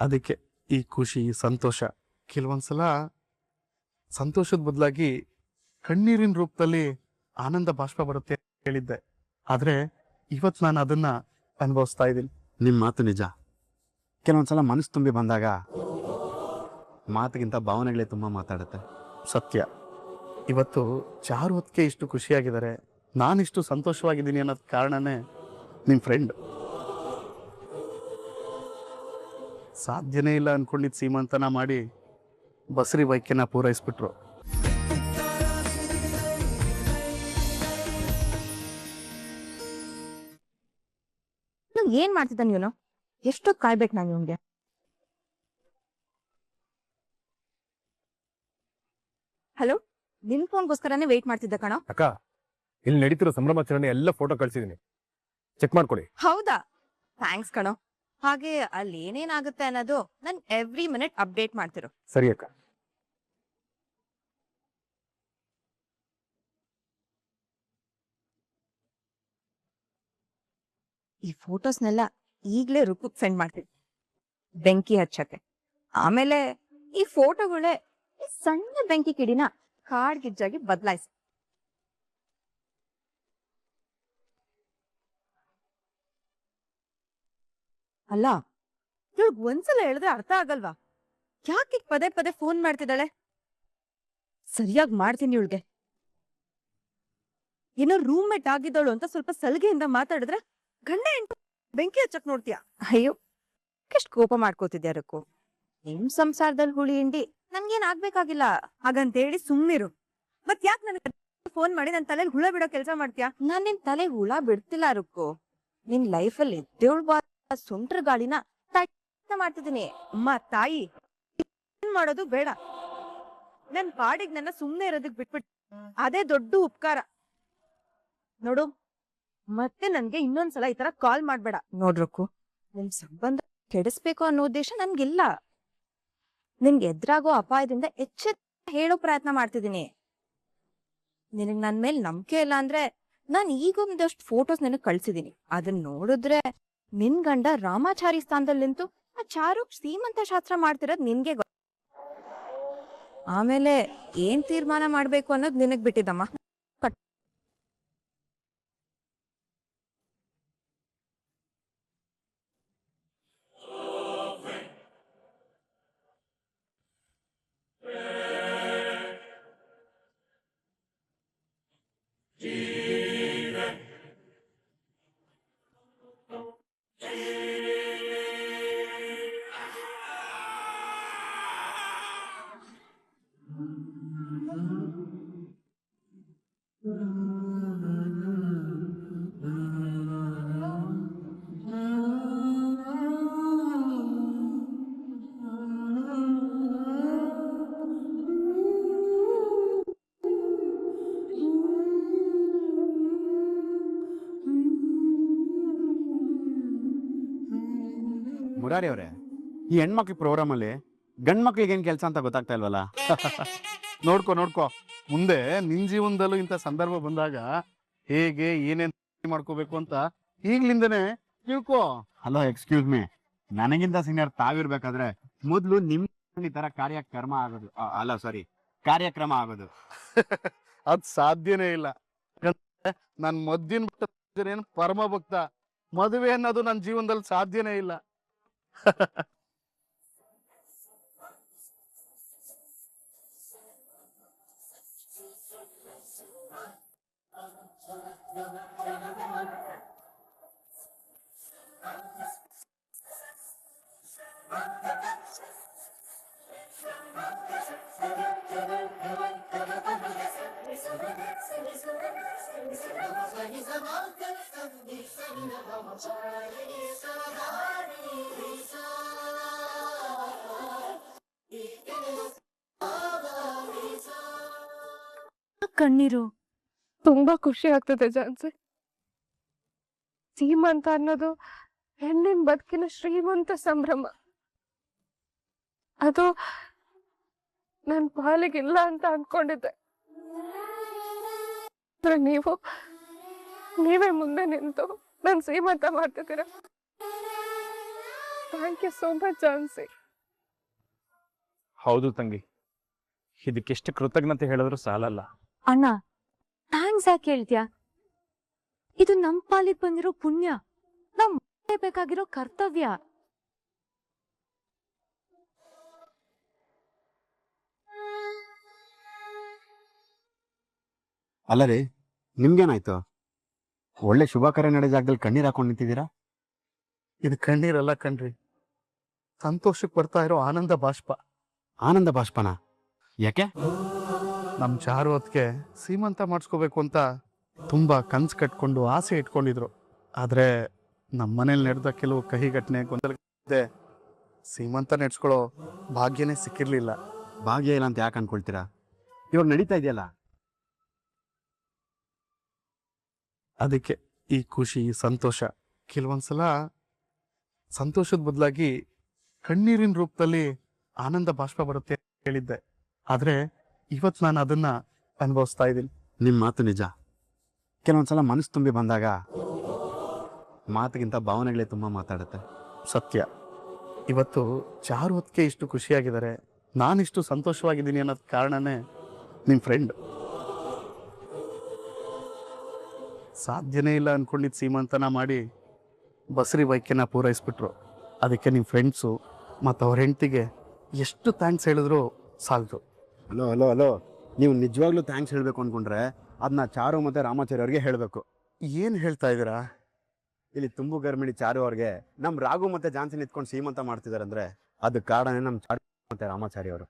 ಅದಕ್ಕೆ ಈ ಖುಷಿ ಸಂತೋಷ ಕೆಲವೊಂದ್ಸಲ ಸಂತೋಷದ ಬದಲಾಗಿ ಕಣ್ಣೀರಿನ ರೂಪದಲ್ಲಿ ಆನಂದ ಬಾಷ್ಪ ಬರುತ್ತೆ ಹೇಳಿದ್ದೆ. ಆದ್ರೆ ಇವತ್ತು ನಾನು ಅದನ್ನ ಅನುಭವಿಸ್ತಾ ಇದ್ದೀನಿ. ನಿಮ್ಮ ಮಾತು ನಿಜ. ಕೆಲವೊಂದ್ಸಲ ಮನಸ್ಸು ತುಂಬಿ ಬಂದಾಗ ಮಾತಿಗಿಂತ ಭಾವನೆಗಳೇ ತುಂಬ ಮಾತಾಡುತ್ತೆ. ಸತ್ಯ. ಇವತ್ತು ಚಾರು ಹೊತ್ತಿಗೆ ಇಷ್ಟು ಖುಷಿಯಾಗಿದ್ದಾರೆ, ನಾನಿಷ್ಟು ಸಂತೋಷವಾಗಿದ್ದೀನಿ ಅನ್ನೋದ್ ಕಾರಣನೇ ನಿಮ್ ಫ್ರೆಂಡ್. ಸಾಧ್ಯನೇ ಇಲ್ಲ ಅನ್ಕೊಂಡಿದ್ ಸೀಮಂತನ ಮಾಡಿ ಬಸ್ರಿ ಬೈಕ್ಯನ್ನ ಪೂರೈಸ್ಬಿಟ್ರು. ಏನ್ ಮಾಡ್ತಿದ್ದ ನೀನು? ಎಷ್ಟೊತ್ತು ಕಾಯ್ಬೇಕು ನಾನು ಇವ್ನಿಗೆ? ಹಲೋ, ನಿನ್ ಫೋನ್ಗೋಸ್ಕರನೇ ವೇಟ್ ಮಾಡ್ತಿದ್ದ ಕಣ. ಅಕ್ಕ, ಇಲ್ಲಿ ನಡೀತಿರೋ ಸಂಭ್ರಮಾಚರಣೆ ಎಲ್ಲ ಫೋಟೋ ಕಳ್ಸಿದೀನಿ, ಚೆಕ್ ಮಾಡ್ಕೊಳ್ಳಿ. ಹೌದಾ? ಥ್ಯಾಂಕ್ಸ್ ಕಣೋ. ಹಾಗೆ ಅಲ್ಲಿ ಏನೇನಾಗುತ್ತೆ ಅನ್ನೋದು ನನ್ ಎವ್ರಿ ಮಿನಿಟ್ ಅಪ್ಡೇಟ್ ಮಾಡ್ತಿರು. ಸರಿ ಅಕ್ಕ. ಈ ಫೋಟೋಸ್ನೆಲ್ಲ ಈಗ್ಲೇ ರುಕ್ಕುಗ್ ಸೆಂಡ್ ಮಾಡ್ತೀನಿ, ಬೆಂಕಿ ಹಚ್ಚಕ್ಕೆ. ಆಮೇಲೆ ಈ ಫೋಟೋಗಳೇ ಸಣ್ಣ ಬೆಂಕಿ ಕಿಡಿನ ಕಾಡ್ಗಿಜ್ಜಾಗಿ ಬದಲಾಯಿಸಿ. ಅಲ್ಲ, ಇವ್ಳಿಗ್ ಒಂದ್ಸಲ ಹೇಳಿದ್ರೆ ಅರ್ಥ ಆಗಲ್ವಾ? ಯಾಕೆ ಪದೇ ಪದೇ ಫೋನ್ ಮಾಡ್ತಿದ್ದಾಳೆ? ಸರಿಯಾಗಿ ಮಾಡ್ತೀನಿ ಇವಳಿಗೆ. ಏನೋ ರೂಮ್ ಮೇಟ್ ಆಗಿದ್ದವಳು ಅಂತ ಸ್ವಲ್ಪ ಸಲಿಗೆಯಿಂದ ಮಾತಾಡಿದ್ರೆ ಗಂಡ ಹೆಂಡತಿ ಬೆಂಕಿ ಹಚ್ಚಕ್ ನೋಡ್ತೀಯ. ಅಯ್ಯೋ, ಎಷ್ಟು ಕೋಪ ಮಾಡ್ಕೋತಿದ್ಯಾ ರಕ್ಕು. ನಿಮ್ ಸಂಸಾರದಲ್ಲಿ ಹುಳಿ ಹಿಂಡಿ ನನ್ಗೇನ್ ಆಗ್ಬೇಕಾಗಿಲ್ಲ ಹಾಗಂತೇಳಿ ಸುಮ್ನಿರು. ಮತ್ ಯಾಕೆ ನನಗೆ ಫೋನ್ ಮಾಡಿ ನನ್ ತಲೆಯಲ್ಲಿ ಹುಳ ಬಿಡೋ ಕೆಲಸ ಮಾಡ್ತೀಯಾ? ನಾನ್ ನಿನ್ ತಲೆ ಹುಳ ಬಿಡ್ತಿಲ್ಲ ರಕ್ಕು. ನಿನ್ ಲೈಫಲ್ಲಿ ಎದ್ದೇಳ್ಬಾ ಸುಂಟ್ರ ಗಾಳಿನ ಮಾಡ್ತಿದ್ದೀನಿ. ಅಮ್ಮ ತಾಯಿ, ಏನ್ ಮಾಡೋದು ಬೇಡ. ನನ್ ಪಾಡಿಗೆ ನನ್ನ ಸುಮ್ನೆ ಇರೋದಕ್ ಬಿಟ್ಬಿಟ್ಟು ಅದೇ ದೊಡ್ಡ ಉಪಕಾರ ನೋಡು. ಮತ್ತೆ ನನ್ಗೆ ಇನ್ನೊಂದ್ಸಲ ಈ ತರ ಕಾಲ್ ಮಾಡ್ಬೇಡ. ನೋಡ್ರಕ್ಕು, ನಿಮ್ ಸಂಬಂಧ ಕೆಡಿಸ್ಬೇಕು ಅನ್ನೋ ಉದ್ದೇಶ ನನ್ಗಿಲ್ಲ. ನಿನ್ಗೆ ಎದುರಾಗೋ ಅಪಾಯದಿಂದ ಎಚ್ಚೆತ್ತ ಹೇಳೋ ಪ್ರಯತ್ನ ಮಾಡ್ತಿದ್ದೀನಿ. ನಿನಗ್ ನನ್ ಮೇಲೆ ನಂಬಿಕೆ ಇಲ್ಲ ಅಂದ್ರೆ ನಾನ್ ಈಗೊಂದಷ್ಟು ಫೋಟೋಸ್ ನಿನಗ್ ಕಳ್ಸಿದೀನಿ. ಅದನ್ನ ನೋಡಿದ್ರೆ ನಿನ್ ಗಂಡ ರಾಮಾಚಾರಿ ಸ್ಥಾನದಲ್ಲಿ ನಿಂತು ಆ ಚಾರುಕ್ ಸೀಮಂತ ಶಾಸ್ತ್ರ ಮಾಡ್ತಿರೋದ್ ನಿನ್ಗೆ ಆಮೇಲೆ ಏನ್ ತೀರ್ಮಾನ ಮಾಡ್ಬೇಕು ಅನ್ನೋದು ನಿನಗ್ ಬಿಟ್ಟಿದ್ದಮ್ಮ. ಮುರಾರಿ ಅವರೇ, ಈ ಹೆಣ್ಮಕ್ಳ ಪ್ರೋಗ್ರಾಮ್ ಅಲ್ಲಿ ಗಂಡ್ ಮಕ್ಳಿಗೆ ಏನ್ ಕೆಲಸ ಅಂತ ಗೊತ್ತಾಗ್ತಾ ಇಲ್ವಲ್ಲ? ನೋಡ್ಕೋ ಮುಂದೆ ನಿನ್ ಜೀವನದಲ್ಲೂ ಇಂಥ ಸಂದರ್ಭ ಬಂದಾಗ ಹೇಗೆ ಏನೇನ್ ಮಾಡ್ಕೋಬೇಕು ಅಂತ ಈಗ್ಲಿಂದನೇ ತಿಳ್ಕೋ. ಹಲೋ, ಎಕ್ಸ್ಕ್ಯೂಸ್ ಮೀ, ನನಗಿಂತ ಸೀನಿಯರ್ ತಾವಿರ್ಬೇಕಾದ್ರೆ ಮೊದ್ಲು ನಿಮ್ ಈ ತರ ಕಾರ್ಯಕ್ರಮ ಆಗೋದು ಅಲ್ಲ, ಸಾರಿ, ಕಾರ್ಯಕ್ರಮ ಆಗೋದು ಅದ್ ಸಾಧ್ಯನೇ ಇಲ್ಲ. ನನ್ ಮದ್ದಿನ ಪರಮ ಭಕ್ತ. ಮದುವೆ ಅನ್ನೋದು ನನ್ನ ಜೀವನದಲ್ಲಿ ಸಾಧ್ಯನೇ ಇಲ್ಲ. ಕಣ್ಣೀರು ತುಂಬಾ ಖುಷಿ ಆಗ್ತದೆ ಜಾನ್ಸಿ. ಸೀಮಂತ ಅನ್ನೋದು ಹೆಣ್ಣಿನ ಬದುಕಿನ ಶ್ರೀಮಂತ ಸಂಭ್ರಮ. ಅದು ನನ್ ಪಾಲಿಗಿಲ್ಲ ಅಂತ ಅನ್ಕೊಂಡಿದ್ದೆ. ನೀವೇ ಮುಂದೆ ನಿಂತು ನನ್ ಸೀಮಂತ ಮಾಡ್ತಿದ್ದೀರ. Thank you so much Jhansi. ಹೌದು ತಂಗಿ, ಇದಕ್ಕೆಷ್ಟು ಕೃತಜ್ಞತೆ ಹೇಳಿದ್ರು ಸಾಲಲ್ಲ. ಅಣ್ಣ, ಥ್ಯಾಂಕ್ಸ್ ಯಾಕೆ ಹೇಳ್ತೀಯ? ಇದು ನಮ್ ಪಾಲಿಗೆ ಬಂದಿರೋ ಪುಣ್ಯ, ನಾವ್ ಮಾಡಲೇಬೇಕಾಗಿರೋ ಕರ್ತವ್ಯ. ಅಲ್ಲ ರೀ, ನಿಮ್ಗೇನಾಯ್ತು? ಒಳ್ಳೆ ಶುಭ ಕಾರ್ಯ ನಡೆದ ಜಾಗದಲ್ಲಿ ಕಣ್ಣೀರ್ ಹಾಕೊಂಡು ನಿಂತಿದ್ದೀರಾ? ಇದು ಕಣ್ಣೀರಲ್ಲ ಕಣ್ರಿ, ಸಂತೋಷಕ್ಕೆ ಬರ್ತಾ ಇರೋ ಆನಂದ ಬಾಷ್ಪ. ಆನಂದ ಬಾಷ್ಪನ? ಯಾಕೆ? ನಮ್ ಚಾರು ಹೊತ್ಗೆ ಸೀಮಂತ ಮಾಡಿಸ್ಕೋಬೇಕು ಅಂತ ತುಂಬಾ ಕನ್ಸು ಕಟ್ಕೊಂಡು ಆಸೆ ಇಟ್ಕೊಂಡಿದ್ರು. ಆದ್ರೆ ನಮ್ಮ ಮನೇಲಿ ನಡೆದ ಕೆಲವು ಕಹಿ ಘಟನೆ ಗೊಂದಲ ಸೀಮಂತ ನಡೆಸ್ಕೊಳ್ಳೋ ಭಾಗ್ಯನೇ ಸಿಕ್ಕಿರ್ಲಿಲ್ಲ. ಭಾಗ್ಯ ಇಲ್ಲ ಅಂತ ಯಾಕೆ ಅನ್ಕೊಳ್ತೀರಾ? ಇವಾಗ ನಡೀತಾ ಇದೆಯಲ್ಲ. ಅದಕ್ಕೆ ಈ ಖುಷಿ ಸಂತೋಷ, ಕೆಲವೊಂದ್ಸಲ ಸಂತೋಷದ ಬದಲಾಗಿ ಕಣ್ಣೀರಿನ ರೂಪದಲ್ಲಿ ಆನಂದ ಬಾಷ್ಪ ಬರುತ್ತೆ ಹೇಳಿದ್ದೆ. ಆದ್ರೆ ಇವತ್ತು ನಾನು ಅದನ್ನ ಅನುಭವಿಸ್ತಾ ಇದ್ದೀನಿ. ನಿಮ್ ಮಾತು ನಿಜ. ಕೆಲವೊಂದ್ಸಲ ಮನಸ್ಸು ತುಂಬಿ ಬಂದಾಗ ಮಾತಿಗಿಂತ ಭಾವನೆಗಳೇ ತುಂಬಾ ಮಾತಾಡುತ್ತೆ. ಸತ್ಯ. ಇವತ್ತು ಚಾರು ಹೊತ್ತಿಗೆ ಇಷ್ಟು ಖುಷಿಯಾಗಿದ್ದಾರೆ, ನಾನಿಷ್ಟು ಸಂತೋಷವಾಗಿದ್ದೀನಿ ಅನ್ನೋದ್ ಕಾರಣನೇ ನಿಮ್ ಫ್ರೆಂಡ್. ಸಾಧ್ಯನೇ ಇಲ್ಲ ಅನ್ಕೊಂಡಿದ್ ಸೀಮಂತನ ಮಾಡಿ ಬಸ್ರಿ ಬೈಕ್ಯನ್ನ ಪೂರೈಸ್ಬಿಟ್ರು. ಅದಕ್ಕೆ ನಿಮ್ ಫ್ರೆಂಡ್ಸು ಮತ್ತು ಅವ್ರ ಹೆಂಡತಿಗೆ ಎಷ್ಟು ಥ್ಯಾಂಕ್ಸ್ ಹೇಳಿದ್ರು ಸಾಲದು. ಹಲೋ ಹಲೋ ಹಲೋ, ನೀವು ನಿಜವಾಗ್ಲೂ ಥ್ಯಾಂಕ್ಸ್ ಹೇಳ್ಬೇಕು ಅನ್ಕೊಂಡ್ರೆ ಅದನ್ನ ಚಾರು ಮತ್ತೆ ರಾಮಾಚಾರ್ಯ ಅವ್ರಿಗೆ ಹೇಳ್ಬೇಕು. ಏನ್ ಹೇಳ್ತಾ ಇದೀರಾ? ಇಲ್ಲಿ ತುಂಬು ಗರ್ಮಿಣಿ ಚಾರು ಅವ್ರಿಗೆ ನಮ್ ರಾಘು ಮತ್ತೆ ಜಾನ್ಸಿ ನಿಂತ್ಕೊಂಡು ಸೀಮಂತ ಮಾಡ್ತಿದಾರೆ ಅಂದ್ರೆ ಅದಕ್ಕೆ ಕಾರಣನೇ ನಮ್ ಚಾರು ಮತ್ತೆ ರಾಮಾಚಾರ್ಯ ಅವರು.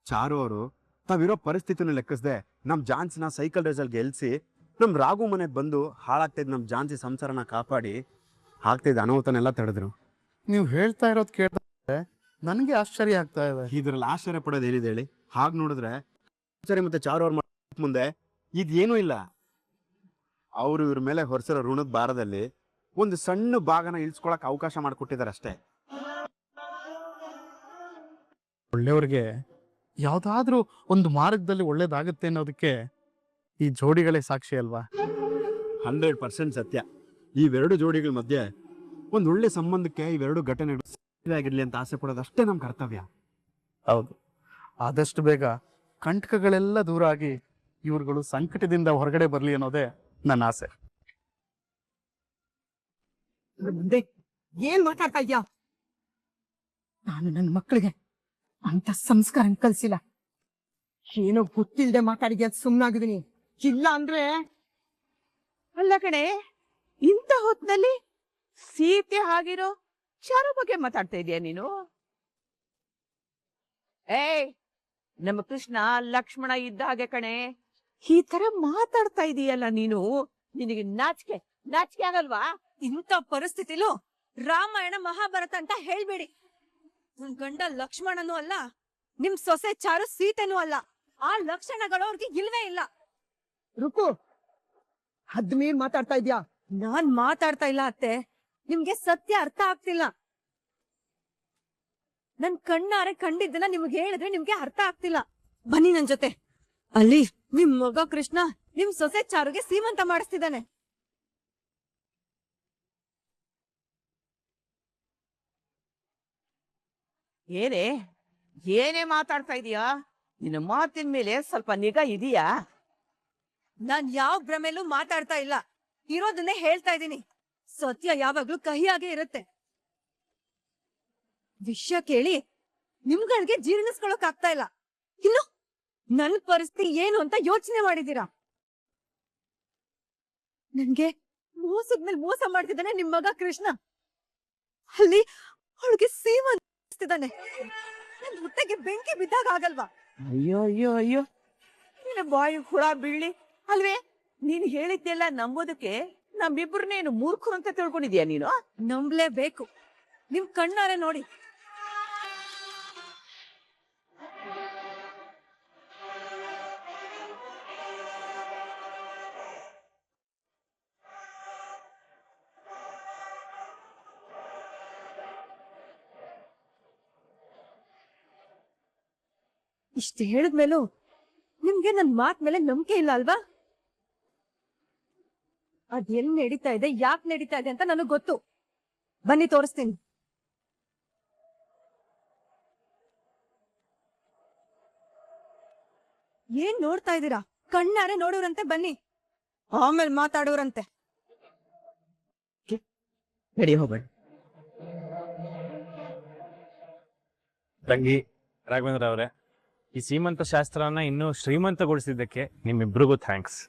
ಚಾರು ಅವರು ತಾವಿರೋ ಪರಿಸ್ಥಿತಿನ ಲೆಕ್ಕಿಸದೆ ನಮ್ ಜಾನ್ಸಿನ ಸೈಕಲ್ ರೇಸಲ್ಲಿ ಗೆಲ್ಸಿ ನಮ್ ರಾಘು ಮನೆಗೆ ಬಂದು ಹಾಳಾಗ್ತಿದ್ ನಮ್ ಜಾನ್ಸಿ ಸಂಸಾರನ ಕಾಪಾಡಿ ಆಗ್ತಿದ್ದ ಅನಾಹುತನೆಲ್ಲ ತಡೆದ್ರು. ನೀವು ಹೇಳ್ತಾ ಇರೋದು ಕೇಳಿದ್ರೆ ನನಗೆ ಆಶ್ಚರ್ಯ ಆಗ್ತಾ ಇದೆ. ಇದ್ರಲ್ಲಿ ಆಶ್ಚರ್ಯ ಪಡೋದು ಏನಿದೆ ಹೇಳಿ? ಹಾಗೆ ನೋಡಿದ್ರೆ ಆಚಾರ್ಯ ಮತ್ತೆ ಚಾರು ಅವ್ರ ಮುಂದೆ ಇದೇನೂ ಇಲ್ಲ. ಅವರು ಇವ್ರ ಮೇಲೆ ಹೊರಸಿರೋ ಋಣದ ಭಾರದಲ್ಲಿ ಒಂದು ಸಣ್ಣ ಭಾಗನ ಇಳಿಸ್ಕೊಳಕ್ ಅವಕಾಶ ಮಾಡಿಕೊಟ್ಟಿದ್ದಾರೆ ಅಷ್ಟೇ. ಒಳ್ಳೆಯವ್ರಿಗೆ ಯಾವ್ದಾದ್ರೂ ಒಂದು ಮಾರ್ಗದಲ್ಲಿ ಒಳ್ಳೇದಾಗುತ್ತೆ ಅನ್ನೋದಕ್ಕೆ ಈ ಜೋಡಿಗಳೇ ಸಾಕ್ಷಿ ಅಲ್ವಾ? 100% ಸತ್ಯ. ಇವೆರಡು ಜೋಡಿಗಳ ಮಧ್ಯೆ ಒಂದ್ ಒಳ್ಳೆ ಸಂಬಂಧಕ್ಕೆ ಇವೆರಡು ಘಟನೆಗಳು ಆಗಿರ್ಲಿ ಅಂತ ಆಸೆ ಪಡೋದು ಅಷ್ಟೇ ನಮ್ ಕರ್ತವ್ಯ. ಹೌದು, ಆದಷ್ಟು ಬೇಗ ಕಂಟಕಗಳೆಲ್ಲ ದೂರ ಆಗಿ ಇವ್ರುಗಳು ಸಂಕಟದಿಂದ ಹೊರಗಡೆ ಬರ್ಲಿ ಅನ್ನೋದೇ ನನ್ನ ಆಸೆ. ಮುಂದೆ ಏನ್ ಮಾತಾಡ್ತಾ ಇದ್ಯಾ? ನಾನು ನನ್ನ ಮಕ್ಕಳಿಗೆ ಅಂತ ಸಂಸ್ಕಾರ ಕಲ್ಸಿಲ್ಲ. ಏನೋ ಗೊತ್ತಿಲ್ದೆ ಮಾತಾಡಿದ್ಯಾ, ಸುಮ್ನಾಗಿದ್ದೀನಿ. ಇಲ್ಲ ಅಂದ್ರೆ ಅಲ್ಲ ಕಣೆ, ಇಂಥ ಹೊತ್ನಲ್ಲಿ ಸೀತೆ ಆಗಿರೋ ಚಾರು ಬಗ್ಗೆ ಮಾತಾಡ್ತಾ ಇದೀಯ ನೀನು? ಏಯ್, ನಮ್ಮ ಕೃಷ್ಣ ಲಕ್ಷ್ಮಣ ಇದ್ದ ಹಾಗೆ ಕಣೆ. ಈ ತರ ಮಾತಾಡ್ತಾ ಇದೀಯಲ್ಲ ನೀನು, ನಿನಗೆ ನಾಚಿಕೆ ನಾಚಿಕೆ ಆಗಲ್ವಾ? ಇಂಥ ಪರಿಸ್ಥಿತಿಲೂ ರಾಮಾಯಣ ಮಹಾಭಾರತ ಅಂತ ಹೇಳ್ಬೇಡಿ. ನನ್ ಗಂಡ ಲಕ್ಷ್ಮಣನೂ ಅಲ್ಲ, ನಿಮ್ ಸೊಸೆ ಚಾರು ಸೀತೆನೂ ಅಲ್ಲ. ಆ ಲಕ್ಷಣಗಳು ಅವ್ರಿಗೆ ಇಲ್ವೇ ಇಲ್ಲ. ರುಕು, ಹದ್ ಮೀರ್ ಮಾತಾಡ್ತಾ ಇದ್ಯಾ. ನಾನ್ ಮಾತಾಡ್ತಾ ಇಲ್ಲ ಅತ್ತೆ, ನಿಮ್ಗೆ ಸತ್ಯ ಅರ್ಥ ಆಗ್ತಿಲ್ಲ. ನನ್ ಕಣ್ಣಾರೆ ಕಂಡಿದ್ದನ್ನ ನಿಮ್ಗೆ ಹೇಳಿದ್ರೆ ನಿಮ್ಗೆ ಅರ್ಥ ಆಗ್ತಿಲ್ಲ. ಬನ್ನಿ ನನ್ ಜೊತೆ. ಅಲ್ಲಿ ನಿಮ್ ಮಗ ಕೃಷ್ಣ ನಿಮ್ ಸೊಸೆ ಚಾರುಗೆ ಸೀಮಂತ ಮಾಡಿಸ್ತಿದ್ದಾನೆ. ಏನೇ ಮಾತಾಡ್ತಾ ಇದೀಯಾ? ನಿನ್ನ ಮಾತಿನ ಮೇಲೆ ಸ್ವಲ್ಪ ನಿಗಾ ಇದೆಯಾ? ನಾನ್ ಯಾವ ಭ್ರಮೆಲೂ ಮಾತಾಡ್ತಾ ಇಲ್ಲ, ಇರೋದನ್ನೇ ಹೇಳ್ತಾ ಇದ್ದೀನಿ. ಸತ್ಯ ಯಾವಾಗ್ಲೂ ಕಹಿಯಾಗೆ ಇರುತ್ತೆ. ವಿಷಯ ಕೇಳಿ ನಿಮ್ಗಳಿಗೆ ಜೀರ್ಣಿಸ್ಕೊಳಕ್ ಆಗ್ತಾ ಇಲ್ಲ. ಇನ್ನು ನನ್ ಪರಿಸ್ಥಿತಿ ಏನು ಅಂತ ಯೋಚನೆ ಮಾಡಿದೀರಾ? ನನ್ಗೆ ಮೋಸದ ಮೇಲೆ ಮೋಸ ಮಾಡ್ತಿದ್ದಾನೆ ನಿಮ್ ಮಗ ಕೃಷ್ಣ. ಅಲ್ಲಿ ಅವಳಿಗೆ ಸೀಮಂತಿದ್ದಾನೆ. ನನ್ ಹೊಟ್ಟೆಗೆ ಬೆಂಕಿ ಬಿದ್ದಾಗ ಆಗಲ್ವಾ? ಅಯ್ಯೋ ಅಯ್ಯೋ ಅಯ್ಯೋ, ನಿನ್ನ ಬಾಯಿ ಹುಳ ಬೀಳಿ ಅಲ್ವೇ? ನೀನ್ ಹೇಳಿದ್ದೆಲ್ಲ ನಂಬೋದಕ್ಕೆ ನಮ್ಮಿಬ್ರನ್ನೇನು ಮೂರ್ಖರು ಅಂತ ತಿಳ್ಕೊಂಡಿದ್ಯಾ ನೀನು? ನಂಬ್ಲೇಬೇಕು. ನಿಮ್ ಕಣ್ಣಾರೆ ನೋಡಿ. ಇಷ್ಟು ಹೇಳಿದ್ಮೇಲೂ ನಿಮ್ಗೆ ನನ್ ಮಾತ್ ಮೇಲೆ ನಂಬಿಕೆ ಇಲ್ಲ ಅಲ್ವಾ? ಅದ್ ಎಲ್ ನಡೀತಾ ಇದೆ, ಯಾಕೆ ನಡೀತಾ ಇದೆ ಅಂತ ನನಗ್ ಗೊತ್ತು. ಬನ್ನಿ ತೋರಿಸ್ತೀನಿ. ಏನ್ ನೋಡ್ತಾ ಇದೀರಾ? ಕಣ್ಣಾರೆ ನೋಡೋರಂತೆ ಬನ್ನಿ, ಆಮೇಲೆ ಮಾತಾಡೋರಂತೆ. ನಡಿ ಹೋಗೋಣ. ತಂಗಿ ರಾಘವೇಂದ್ರ ಅವರೇ, ಈ ಸೀಮಂತ ಶಾಸ್ತ್ರನ ಇನ್ನೂ ಶ್ರೀಮಂತಗೊಳಿಸಿದ್ದಕ್ಕೆ ನಿಮ್ಮಿಬ್ರಿಗೂ ಥ್ಯಾಂಕ್ಸ್.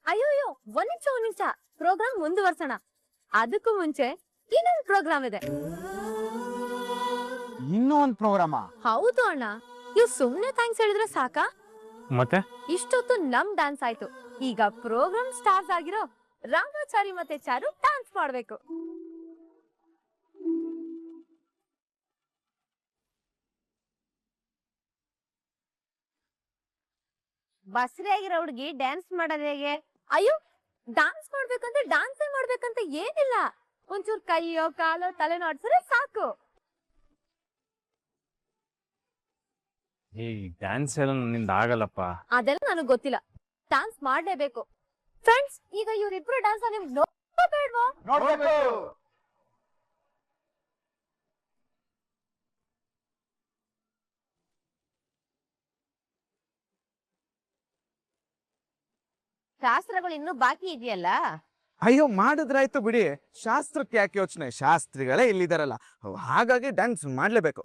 ಅಯ್ಯೋಯ್ಯೋ, ಒಂದ್ ನಿಮಿಷ ಪ್ರೋಗ್ರಾಮ್ ಮುಂದುವರ್ಸೋಣ. ಅದಕ್ಕೂ ಮುಂಚೆ ಇನ್ನೊಂದು ಪ್ರೋಗ್ರಾಮ್ ಇದೆ. ಇನ್ನೂ ಒಂದು ಪ್ರೋಗ್ರಾಮ? ಹೌದು ಅಣ್ಣ, ಇವ್ ಸುಮ್ನೆ ಥ್ಯಾಂಕ್ಸ್ ಹೇಳಿದ್ರೆ ಸಾಕಾ? ಮತ್ತೆ ಇಷ್ಟೊತ್ತು ನಮ್ ಡ್ಯಾನ್ಸ್ ಆಯ್ತು, ಈಗ ಪ್ರೋಗ್ರಾಮ್ ಸ್ಟಾರ್ಸ್ ಆಗಿರೋ ರಾಮಾಚಾರಿ ಮತ್ತೆ ಚಾರು ಡ್ಯಾನ್ಸ್ ಮಾಡ್ಬೇಕು. ಬಸ್ರಿ ಆಗಿರೋ ಹುಡುಗಿ ಡ್ಯಾನ್ಸ್ ಮಾಡೋದು ಹೇಗೆ? ಅಯ್ಯೋ, ಡ್ಯಾನ್ಸ್ ಮಾಡ್ಬೇಕಂದ್ರೆ ಡ್ಯಾನ್ಸೇ ಮಾಡ್ಬೇಕಂತ ಏನಿಲ್ಲ, ಒಂಚೂರ್ ಕೈಯೋ ಕಾಲೋ ತಲೆನೋ ಆಡ್ಸಿದ್ರೆ ಸಾಕು. ಈ ಡ್ಯಾನ್ಸ್ ಎಲ್ಲ ನನ್ನಿಂದ ಆಗಲ್ಲಪ್ಪ. ಅದೆಲ್ಲ ನನಗ್ ಗೊತ್ತಿಲ್ಲ, ಡ್ಯಾನ್ಸ್ ಮಾಡ್ಲೇಬೇಕು. ಫ್ರೆಂಡ್ಸ್, ಈಗ ಇವ್ರಿಬ್ರು ಡ್ಯಾನ್ಸ್ ನಿಮ್ಗೆ ನೋಡ್ಬೇಡ್ವಾ? ಶಾಸ್ತ್ರಗಳು ಇನ್ನೂ ಬಾಕಿ ಇದೆಯಲ್ಲ. ಅಯ್ಯೋ, ಮಾಡಿದ್ರಾಯ್ತು ಬಿಡಿ, ಶಾಸ್ತ್ರಕ್ಕೆ ಯಾಕೆ ಯೋಚನೆ? ಶಾಸ್ತ್ರಿಗಳೇ ಇಲ್ಲಿದಾರಲ್ಲ, ಹಾಗಾಗಿ ಡ್ಯಾನ್ಸ್ ಮಾಡ್ಲೇಬೇಕು.